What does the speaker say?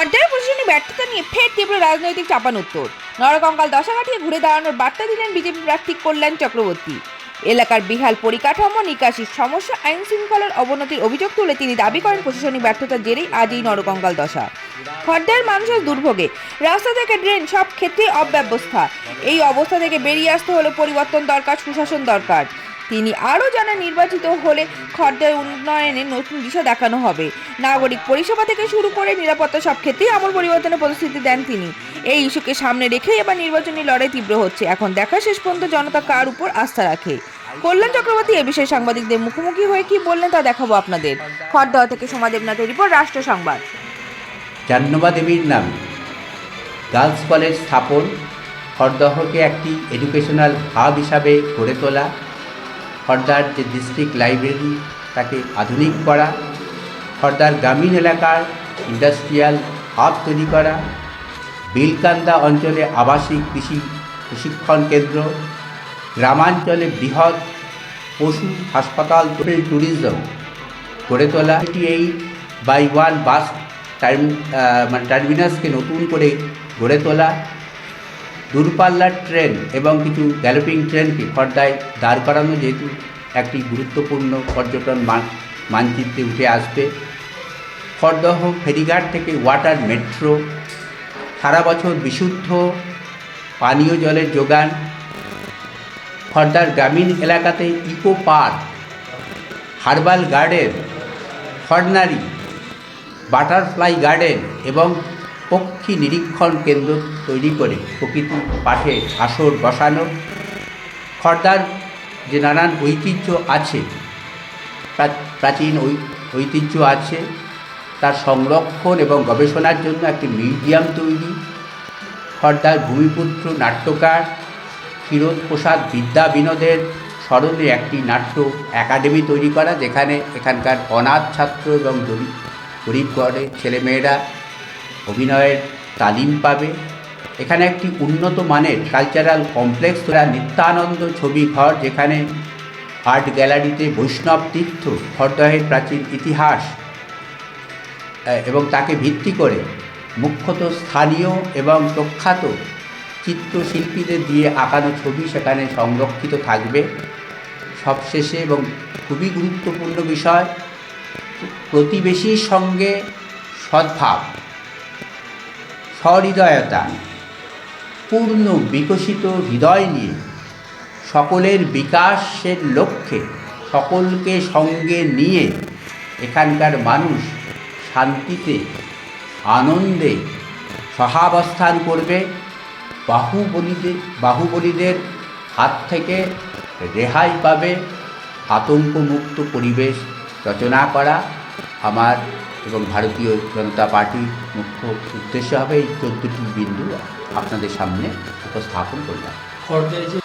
খড়দার প্রশাসনিক ব্যর্থতা নিয়ে ফের তীব্র রাজনৈতিক চাপানোত্তর। নরকঙ্কাল দশা কাটিয়ে ঘুরে দাঁড়ানোর বার্তা দিলেন বিজেপি প্রার্থী কল্যাণ চক্রবর্তী। এলাকার বিহাল পরিকাঠামো, নিকাশির সমস্যা, আইন শৃঙ্খলার অবনতির অভিযোগ তুলে তিনি দাবি করেন প্রশাসনিক ব্যর্থতার জেরেই আজ এই নরকঙ্কাল দশা। খড়দার মানুষের দুর্ভোগে রাস্তা থেকে ড্রেন সব ক্ষেত্রে অব্যবস্থা। এই অবস্থা থেকে বেরিয়ে আসতে হলে পরিবর্তন দরকার, সুশাসন দরকার। তিনি আরও জানান, নির্বাচিত হলে খড়দার উন্নয়নে নতুন দিশা দেখানো হবে। নাগরিক পরিষেবা থেকে শুরু করে নিরাপত্তা সব ক্ষেত্রেই আমূল পরিবর্তনের প্রতিশ্রুতি দেন তিনি। এই ইস্যুকে সামনে রেখেই এবার নির্বাচনী লড়াই তীব্র হচ্ছে। এখন দেখা শেষ পর্যন্ত জনতা কার উপর আস্থা রাখে। কল্যাণ চক্রবর্তী এ বিষয়ে সাংবাদিকদের মুখোমুখি হয়ে কি বললেন তা দেখাবো আপনাদের। খড়দহ থেকে সোমা দেবনাথের রিপোর্ট, রাষ্ট্র সংবাদ। জাহ্নবী দেবীর নামে গার্লস কলেজ স্থাপন, খড়দহকে একটি এডুকেশনাল হাব হিসাবে গড়ে তোলা, খড়দার যে ডিস্ট্রিক্ট লাইব্রেরি তাকে আধুনিক করা, খড়দার গ্রামীণ এলাকার ইন্ডাস্ট্রিয়াল হাব তৈরি করা, বিলকান্দা অঞ্চলে আবাসিক কৃষি প্রশিক্ষণ কেন্দ্র, গ্রামাঞ্চলে বৃহৎ পশু হাসপাতাল, ট্যুরিজম গড়ে তোলা, 88/1 বাস টার্মিনাসকে নতুন করে গড়ে তোলা, দূরপাল্লার ট্রেন এবং কিছু গ্যালোপিং ট্রেনকে খড়দায় দাঁড় করানো, যেহেতু একটি গুরুত্বপূর্ণ পর্যটন মানচিত্রে উঠে আসবে। খড়দহ ফেরিঘাট থেকে ওয়াটার মেট্রো, সারা বছর বিশুদ্ধ পানীয় জলের যোগান, খড়দার গ্রামীণ এলাকাতে ইকো পার্ক, হার্বাল গার্ডেন, খড়নারি, বাটারফ্লাই গার্ডেন এবং পক্ষী নিরীক্ষণ কেন্দ্র তৈরি করে প্রকৃতি পাঠে আসর বসানো। খড়দার যে নানান ঐতিহ্য আছে, প্রাচীন ঐতিহ্য আছে, তার সংরক্ষণ এবং গবেষণার জন্য একটি মিউজিয়াম তৈরি। খড়দার ভূমিপুত্র নাট্যকার ক্ষীরোদ প্রসাদ বিদ্যা বিনোদের স্মরণে একটি নাট্য একাডেমি তৈরি করা, যেখানে এখানকার অনাথ ছাত্র এবং গরিব ঘরের ছেলেমেয়েরা অভিনয়ের তালিম পাবে। এখানে একটি উন্নত মানের কালচারাল কমপ্লেক্স, নিত্যানন্দ ছবি ঘর, যেখানে আর্ট গ্যালারিতে বৈষ্ণব তীর্থ, খড়দহের প্রাচীন ইতিহাস এবং তাকে ভিত্তি করে মুখ্যত স্থানীয় এবং প্রখ্যাত চিত্রশিল্পীদের দিয়ে আঁকানো ছবি সেখানে সংরক্ষিত থাকবে। সবশেষে এবং খুবই গুরুত্বপূর্ণ বিষয়, প্রতিবেশীর সঙ্গে সদ্ভাব, সহৃদয়তা, পূর্ণ বিকশিত হৃদয় নিয়ে সকলের বিকাশের লক্ষ্যে সকলকে সঙ্গে নিয়ে এখানকার মানুষ শান্তিতে আনন্দে সহাবস্থান করবে। বাহুবলীদের হাত থেকে রেহাই পাবে, আতঙ্কমুক্ত পরিবেশ রচনা করা আমার এবং ভারতীয় জনতা পার্টির মুখ্য উদ্দেশ্য হবে। এই 14টি বিন্দু আপনাদের সামনে উপস্থাপন করলাম। খড়দায় যে